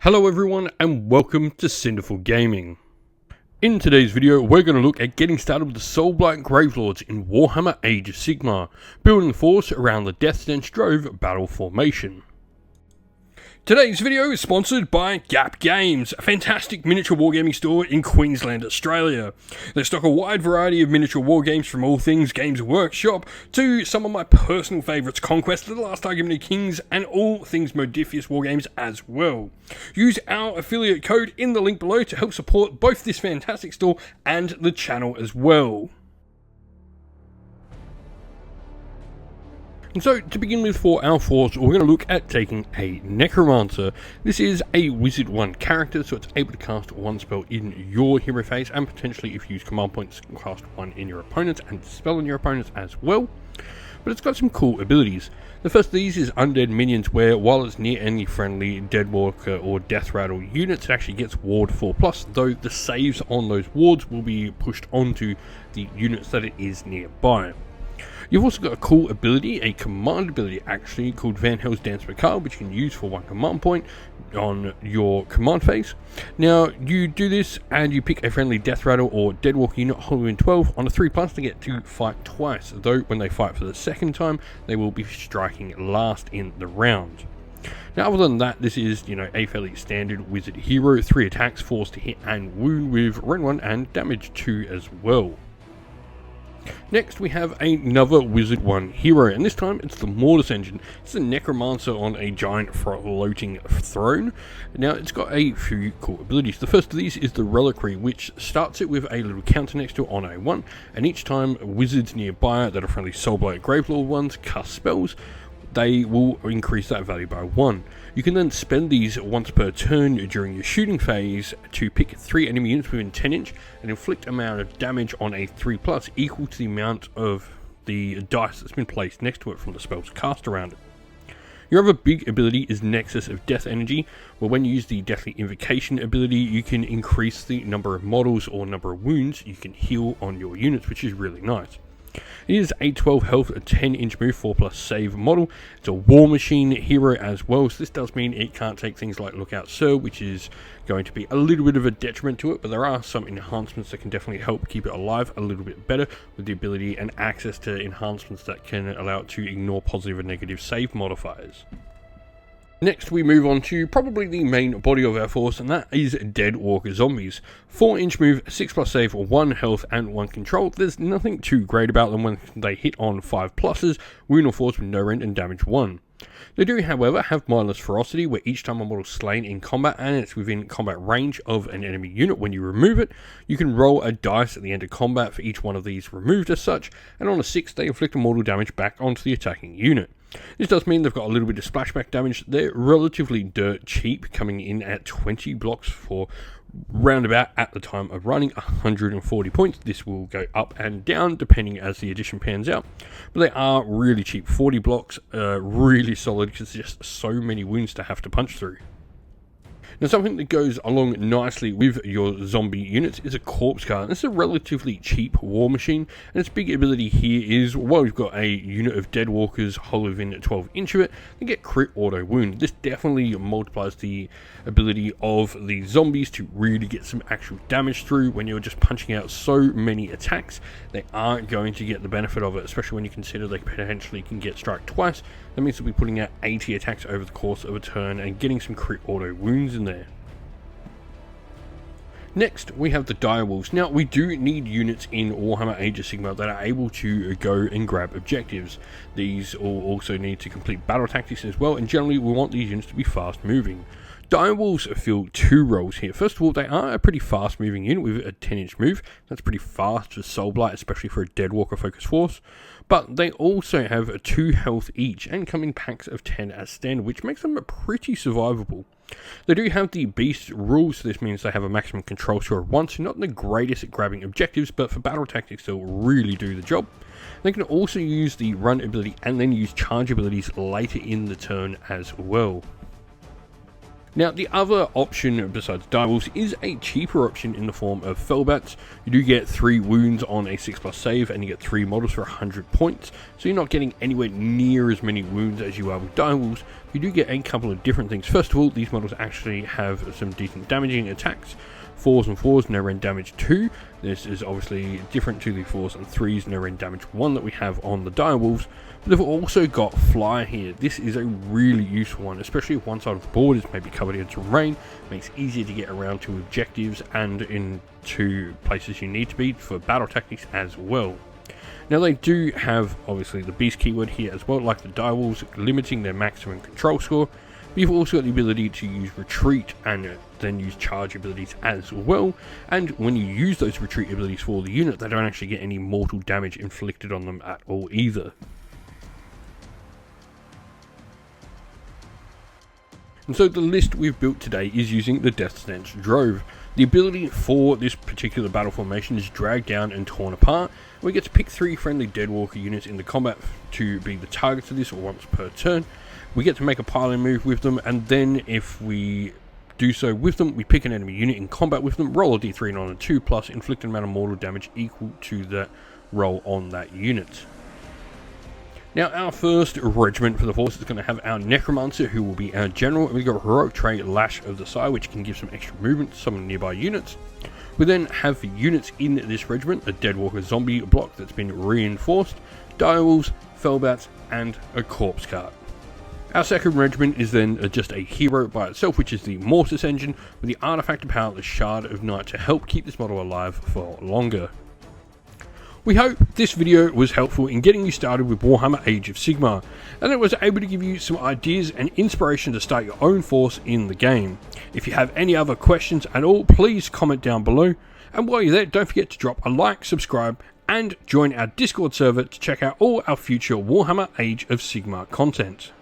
Hello everyone and welcome to Cinderful Gaming. In today's video we're going to look at getting started with the Soulblight Gravelords in Warhammer Age of Sigmar, building the force around the Deathstench Drove battle formation. Today's video is sponsored by Gap Games, a fantastic miniature wargaming store in Queensland, Australia. They stock a wide variety of miniature wargames from all things Games Workshop to some of my personal favourites, Conquest, The Last Argument of Kings, and all things Modifius wargames as well. Use our affiliate code in the link below to help support both this fantastic store and the channel as well. And so, to begin with for our force, we're going to look at taking a Necromancer. This is a Wizard 1 character, so it's able to cast one spell in your hero phase, and potentially, if you use command points, cast one in your opponents and dispel on your opponents as well. But it's got some cool abilities. The first of these is Undead Minions, where while it's near any friendly Deadwalker or Death Rattle units, it actually gets Ward 4+, though the saves on those wards will be pushed onto the units that it is nearby. You've also got a cool ability, a command ability actually, called Van Hell's Dance Macabre, which you can use for one command point on your command phase. Now, you do this and you pick a friendly Death Rattle or Deadwalker unit holding in 12 on a 3+, to get to fight twice, though when they fight for the second time, they will be striking last in the round. Now, other than that, this is, a fairly standard wizard hero, 3 attacks, force to hit and wound with Ren 1 and damage 2 as well. Next we have another Wizard 1 hero, and this time it's the Mortis engine. It's a Necromancer on a giant floating throne. Now it's got a few cool abilities. The first of these is the Reliquary, which starts it with a little counter next to it on A1, and each time wizards nearby that are friendly Soulblight Gravelords ones cast spells, they will increase that value by 1. You can then spend these once per turn during your shooting phase to pick 3 enemy units within 10 inch and inflict amount of damage on a 3+ equal to the amount of the dice that's been placed next to it from the spells cast around it. Your other big ability is Nexus of Death Energy, where when you use the Deathly Invocation ability, you can increase the number of models or number of wounds you can heal on your units, which is really nice. It is a 12 health, a 10 inch move, 4+ save model. It's a War Machine hero as well, so this does mean it can't take things like Lookout Sir, which is going to be a little bit of a detriment to it, but there are some enhancements that can definitely help keep it alive a little bit better, with the ability and access to enhancements that can allow it to ignore positive and negative save modifiers. Next we move on to probably the main body of our force, and that is Deadwalker zombies. 4 inch move, 6+ save, 1 health and 1 control. There's nothing too great about them when they hit on 5+, wound or force with no rend and damage 1. They do, however, have mindless ferocity, where each time a model is slain in combat and it's within combat range of an enemy unit when you remove it, you can roll a dice at the end of combat for each one of these removed as such, and on a 6 they inflict a mortal damage back onto the attacking unit. This does mean they've got a little bit of splashback damage. They're relatively dirt cheap, coming in at 20 blocks for roundabout, at the time of running, 140 points. This will go up and down depending as the edition pans out, but they are really cheap. 40 blocks, really solid, because there's just so many wounds to have to punch through. Now, something that goes along nicely with your zombie units is a corpse cart. This is a relatively cheap war machine, and its big ability here is, well, we've got a unit of Deadwalkers whole within 12 inch of it, they get crit auto wound. This definitely multiplies the ability of the zombies to really get some actual damage through. When you're just punching out so many attacks, they aren't going to get the benefit of it, especially when you consider they potentially can get struck twice. That means we'll be putting out 80 attacks over the course of a turn and getting some crit auto wounds in there. Next, we have the Direwolves. Now, we do need units in Warhammer Age of Sigmar that are able to go and grab objectives. These will also need to complete battle tactics as well, and generally we want these units to be fast moving. Direwolves fill 2 roles here. First of all, they are a pretty fast moving unit with a 10 inch move. That's pretty fast for Soulblight, especially for a Deadwalker focused force. But they also have 2 health each and come in packs of 10 as standard, which makes them pretty survivable. They do have the Beast rule, so this means they have a maximum control score of 1, so not the greatest at grabbing objectives, but for battle tactics they'll really do the job. They can also use the run ability and then use charge abilities later in the turn as well. Now, the other option besides Direwolves is a cheaper option in the form of Fellbats. You do get 3 wounds on a 6+ save, and you get 3 models for 100 points, so you're not getting anywhere near as many wounds as you are with Direwolves. You do get a couple of different things. First of all, these models actually have some decent damaging attacks. 4s and 4s, no rend damage 2. This is obviously different to the 4s and 3s, no rend damage 1 that we have on the Direwolves. But they've also got Fly here. This is a really useful one, especially if one side of the board is maybe covered in terrain. Makes it easier to get around to objectives and into places you need to be for battle tactics as well. Now, they do have obviously the beast keyword here as well, like the Direwolves, limiting their maximum control score. But you've also got the ability to use retreat and then use charge abilities as well. And when you use those retreat abilities for the unit, they don't actually get any mortal damage inflicted on them at all either. And so the list we've built today is using the Deathstench Drove. The ability for this particular battle formation is dragged down and torn apart. We get to pick 3 friendly Deadwalker units in the combat to be the targets of this once per turn. We get to make a piling move with them, and then if we do so with them, we pick an enemy unit in combat with them, roll a d3 and on a 2 plus, inflict an amount of mortal damage equal to that roll on that unit. Now, our first regiment for the force is going to have our Necromancer, who will be our general, and we've got Heroic Trait Lash of the Sire, which can give some extra movement to some nearby units. We then have for units in this regiment a Deadwalker zombie block that's been reinforced, Direwolves, Fellbats, and a Corpse Cart. Our second regiment is then just a hero by itself, which is the Mortis engine, with the artifact of power, the Shard of Night, to help keep this model alive for longer. We hope this video was helpful in getting you started with Warhammer Age of Sigmar, and it was able to give you some ideas and inspiration to start your own force in the game. If you have any other questions at all, please comment down below, and while you're there, don't forget to drop a like, subscribe, and join our Discord server to check out all our future Warhammer Age of Sigmar content.